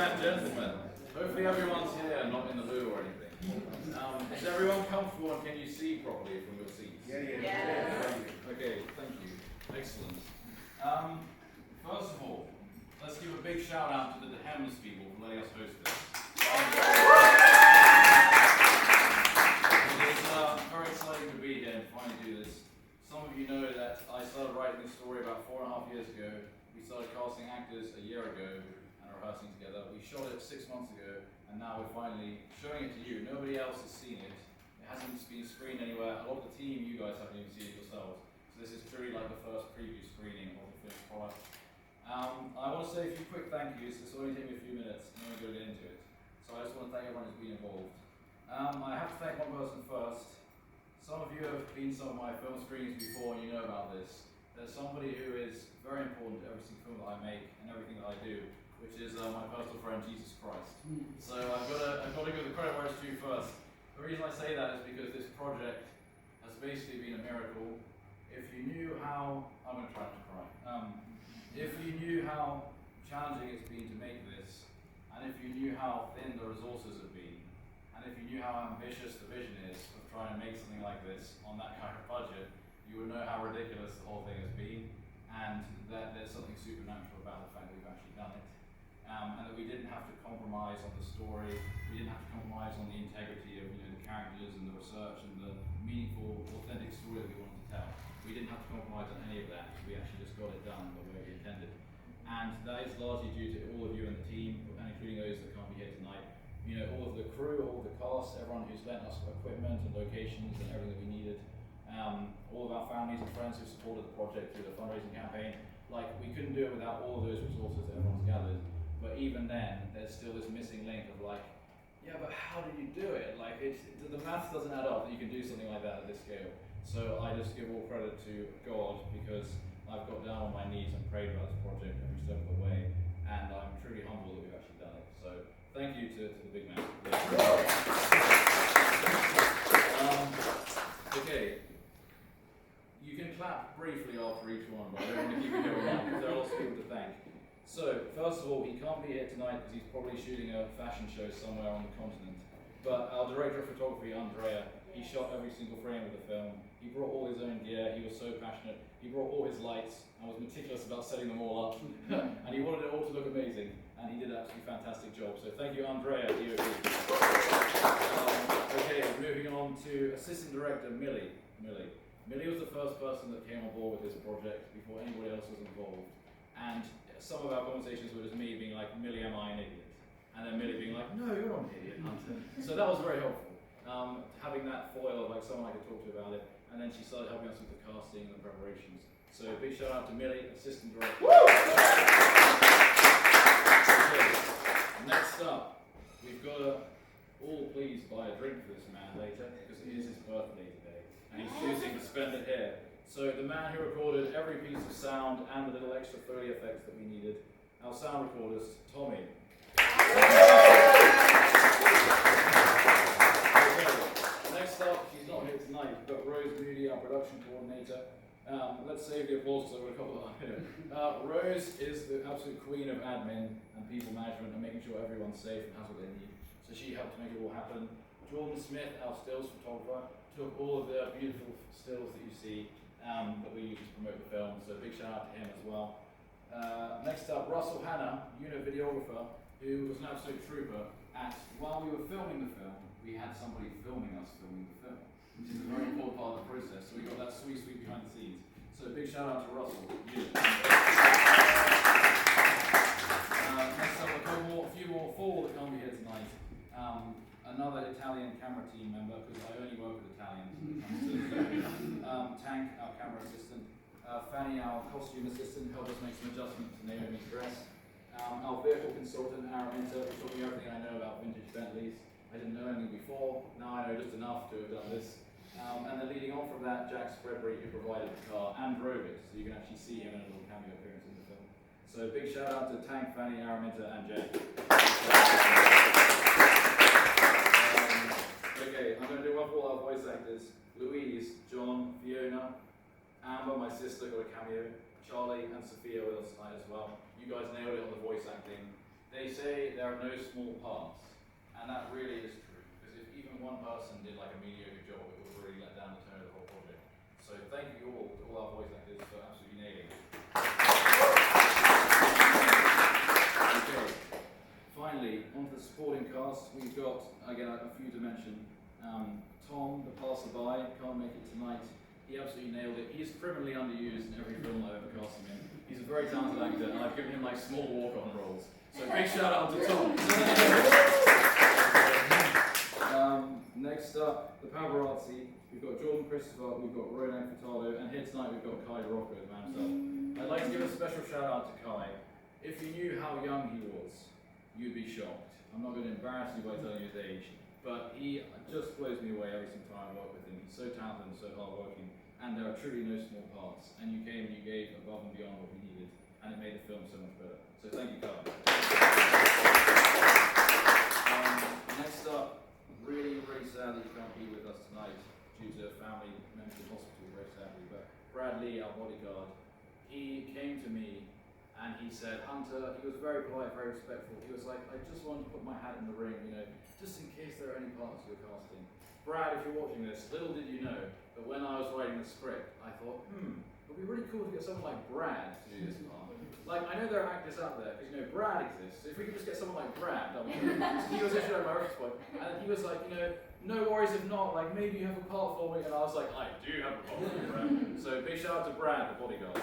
and gentlemen, hopefully everyone's here, not in the loo or anything. Is everyone comfortable and can you see properly from your seats? Yeah. Okay, thank you. Excellent. First of all, let's give a big shout out to the Hems people for letting us host this. It's very exciting to be here and finally do this. Some of you know that I started writing this story about 4.5 years ago. We started casting actors a year ago and rehearsing together. We shot it 6 months ago, and now we're finally showing it to you. Nobody else has seen it. It hasn't been screened anywhere. A lot of the team, you guys haven't even seen it yourselves. So this is truly like the first preview screening of the finished product. I want to say a few quick thank yous. This will only take me a few minutes, and then we're going to get into it. So I just want to thank everyone who's been involved. I have to thank one person first. Some of you have been to some of my film screenings before and you know about this. There's somebody who is very important to every single film that I make and everything that I do, which is my personal friend, Jesus Christ. So I've got to give the credit where it's due first. The reason I say that is because this project has basically been a miracle. If you knew how, I'm going to try not to cry. If you knew how challenging it's been to make this, and if you knew how thin the resources have been, and if you knew how ambitious the vision is of trying to make something like this on that kind of budget, you would know how ridiculous the whole thing has been, and that there's something supernatural about the fact that we've actually done it. And that we didn't have to compromise on the story, we didn't have to compromise on the integrity of the characters and the research and the meaningful, authentic story that we wanted to tell. We didn't have to compromise on any of that, we actually just got it done the way we intended. And that is largely due to all of you in the team, and including those that can't be here tonight. All of the crew, all of the cast, everyone who's lent us equipment and locations and everything that we needed. All of our families and friends who supported the project through the fundraising campaign. Like, we couldn't do it without all of those resources that everyone's gathered. But even then, there's still this missing link of like, yeah, but how did you do it? Like, the maths doesn't add up that you can do something like that at this scale. So I just give all credit to God, because I've got down on my knees and prayed about this project every step of the way, and I'm truly humbled that we've actually done it. So thank you to the big man. Okay, you can clap briefly after each one, but I don't want to keep you here all night because there are lots of people to thank. So, first of all, he can't be here tonight because he's probably shooting a fashion show somewhere on the continent. But our director of photography, Andrea, he shot every single frame of the film. He brought all his own gear, he was so passionate. He brought all his lights and was meticulous about setting them all up. And he wanted it all to look amazing. And he did an absolutely fantastic job. So thank you, Andrea, DOP. Okay, moving on to assistant director, Millie. Millie was the first person that came on board with this project before anybody else was involved. And some of our conversations were just me being like, Millie, am I an idiot? And then Millie being like, no, you're not an idiot, Hunter. So that was very helpful. Having that foil of like someone I could talk to about it. And then she started helping us with the casting and the preparations. So big shout out to Millie, assistant director. Okay, next up, we've got to all please buy a drink for this man later, because it is his birthday today, and he's choosing to spend it here. So the man who recorded every piece of sound and the little extra Foley effects that we needed, our sound recordist, Tommy. Okay, next up, she's not here tonight, but Rose Moody, our production coordinator. Let's save the applause because I've got a couple of here. Rose is the absolute queen of admin and people management and making sure everyone's safe and has what they need. So she helped to make it all happen. Jordan Smith, our stills photographer, took all of the beautiful stills that you see that we use to promote the film. So big shout out to him as well. Next up, Russell Hanna, videographer, who was an absolute trooper. While we were filming the film, we had somebody filming us filming the film, which is a very important part of the process. So we got that sweet behind the scenes. So big shout out to Russell. Next up, a few more, four that can't be here tonight. Another Italian camera team member, because I only work with Italians. Tank, our camera assistant. Fanny, our costume assistant, helped us make some adjustments to Naomi's dress. Our vehicle consultant, Araminta, who taught me everything I know about vintage Bentleys. I didn't know anything before, now I know just enough to have done this. And then leading on from that, Jack Spreadbury, who provided the car and drove it, so you can actually see him in a little cameo appearance in the film. So big shout out to Tank, Fanny, Araminta, and Jack. Okay, I'm going to do one for all our voice actors. Louise, John, Fiona, Amber, my sister, got a cameo. Charlie and Sophia with us tonight as well. You guys nailed it on the voice acting. They say there are no small parts, and that really is true, because if even one person did like a mediocre job, it would really let down the tone of the whole project. So thank you all, to all our voice actors, for absolutely nailing it. Okay, finally, onto the supporting cast. We've got, again, a few to mention. Tom, the passerby, can't make it tonight. He absolutely nailed it. He's criminally underused in every film I've ever cast him in. He's a very talented actor, and I've given him like small walk-on roles. So big shout out to Tom. Next up, the paparazzi. We've got Jordan Christopher, we've got Ronan Furtado, and here tonight we've got Kai Rocco as man himself. I'd like to give a special shout out to Kai. If you knew how young he was, you'd be shocked. I'm not going to embarrass you by telling you his age, but he just blows me away every single time I work with him. He's so talented and so hardworking, and there are truly no small parts. And you came and you gave above and beyond what we needed, and it made the film so much better. So thank you, Kai. Next up, really sad that you can't be with us tonight due to a family member in hospital, very sadly, but Brad Lee, our bodyguard, he came to me and he said, Hunter, he was very polite, very respectful. He was like, I just wanted to put my hat in the ring, just in case there are any parts you're casting. Brad, if you're watching this, little did you know that when I was writing the script, I thought, it would be really cool to get someone like Brad to do this part. Like, I know there are actors out there, because Brad exists. If we could just get someone like Brad, that would be he was actually at my reference point, and he was like, no worries if not, like maybe you have a part for me, and I was like, I do have a part for you, Brad. So big shout out to Brad, the bodyguard.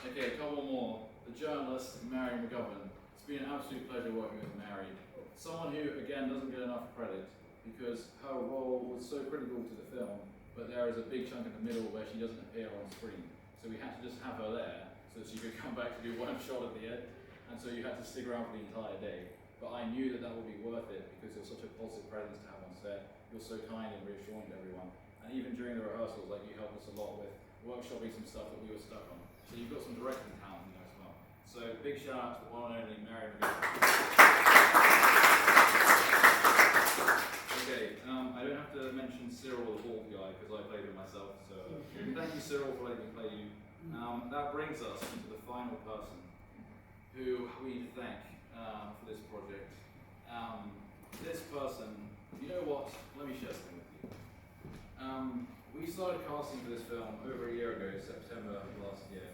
Okay, a couple more. The journalist, Mary McGovern. It's been an absolute pleasure working with Mary. Someone who, again, doesn't get enough credit, because her role was so critical to the film, but there is a big chunk in the middle where she doesn't appear on screen. So we had to just have her there so that she could come back to do one shot at the end. And so you had to stick around for the entire day. But I knew that that would be worth it because you're such a positive presence to have on set. You're so kind and reassuring to everyone. And even during the rehearsals, like you helped us a lot with workshopping some stuff that we were stuck on. So you've got some directing talent in there as well. So big shout out to the one and only Mary McGovern. Okay, I don't have to mention Cyril, the bald guy, because I played him myself, so thank you, Cyril, for letting me play you. That brings us to the final person who we need to thank for this project. This person, you know what, let me share something with you. We started casting for this film over a year ago, September of last year,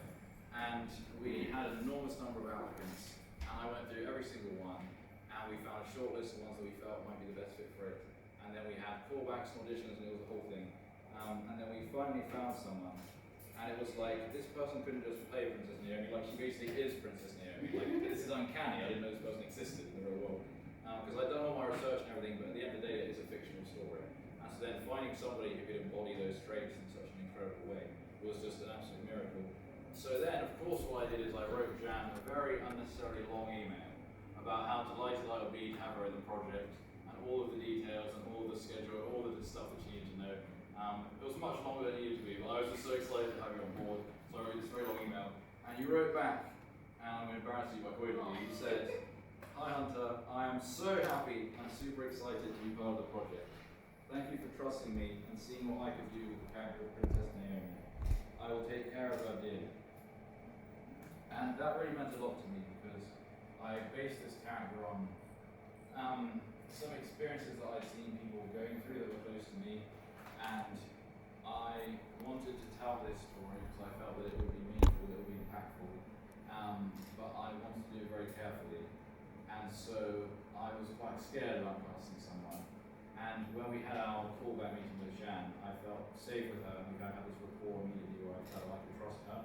and we had an enormous number of applicants, and I went through every single one, and we found a short list of ones that we felt might be the best fit for it. And then we had callbacks and auditions, and it was the whole thing. And then we finally found someone, and it was like, this person couldn't just play Princess Naomi, like she basically is Princess Naomi. Like, this is uncanny, I didn't know this person existed in the real world. Because I'd done all my research and everything, but at the end of the day, it is a fictional story. And so then finding somebody who could embody those traits in such an incredible way was just an absolute miracle. So then, of course, what I did is I wrote Jan a very unnecessarily long email about how delighted I would be to have her in the project, and all of the details, and all of the schedule, all of the stuff that she needed to know. It was much longer than it needed to be, but I was just so excited to have you on board, so I wrote this very long email. And you wrote back, and I'm going to embarrass you by quoting you, you said, "Hi Hunter, I am so happy and super excited to be part of the project. Thank you for trusting me and seeing what I could do with the character of Princess Naomi. I will take care of her dearly." And that really meant a lot to me because I based this character on some experiences that I'd seen people going through that were close to me, and I wanted to tell this story because I felt that it would be meaningful, it would be impactful, but I wanted to do it very carefully, and so I was quite scared about casting someone. And when we had our callback meeting with Jan, I felt safe with her, and we kind of had this rapport immediately where I felt I could trust her.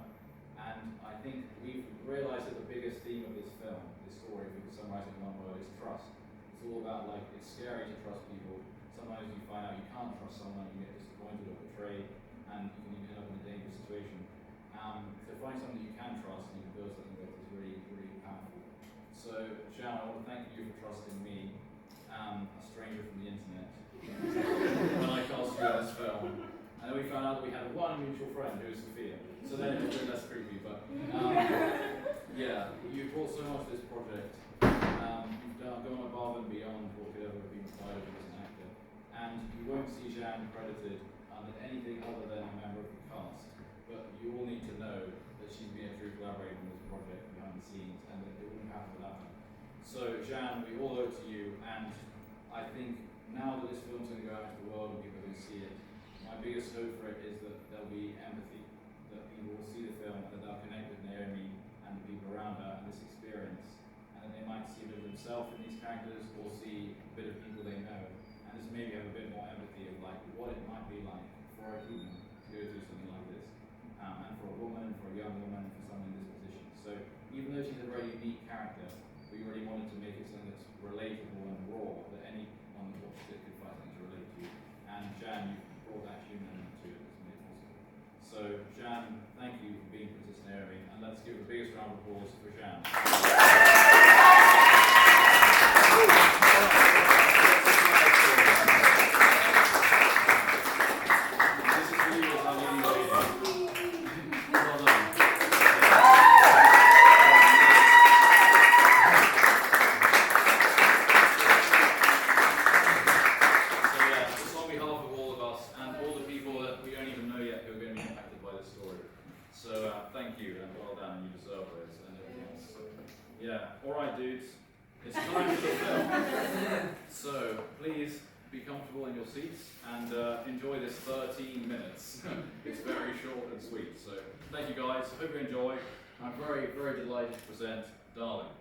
And I think we've realised that the biggest theme of this film, this story, if we could summarise it in one word, is trust. It's all about, like, it's scary to trust people. Sometimes you find out you can't trust someone, you get disappointed or betrayed, and you can end up in a dangerous situation. So find someone that you can trust and you can build something that is really, really powerful. So, Jan, I want to thank you for trusting me, a stranger from the internet, when I cast you in this film. And then we found out that we had one mutual friend who was Sophia. So then it was a bit less creepy, but yeah, you brought so much to this project. You've gone above and beyond what could ever have been required of you as an actor. And you won't see Jan credited under anything other than a member of the cast. But you all need to know that she's been a true collaborator collaborate on this project behind the scenes, and it wouldn't happen without them. So, Jan, we all owe it to you, and I think now that this film's going to go out into the world and people are going to see it, my biggest hope for it is that there'll be empathy, that people will see the film and that they'll connect with Naomi and the people around her and this experience, and that they might see a bit of themselves in these characters or see a bit of people they know, and just maybe have a bit more empathy of like what it might be like for a human to go through something like this, and for a woman, for a young woman, for someone in this position. So even though she's a very unique character, we really wanted to make it something that's relatable and raw, that anyone that watches it could find something to relate to. And Jan, you brought that human element to it, it's made it possible. So Jan, thank you for being Princess Naomi, and let's give the biggest round of applause for Jan. This is for you as our leading lady. Well done. Thank you, and well done, and you deserve this and everything else. Yeah, alright dudes, it's time for the film. So, please be comfortable in your seats and enjoy this 13 minutes. It's very short and sweet, so thank you guys, hope you enjoy. I'm very, very delighted to present Darling.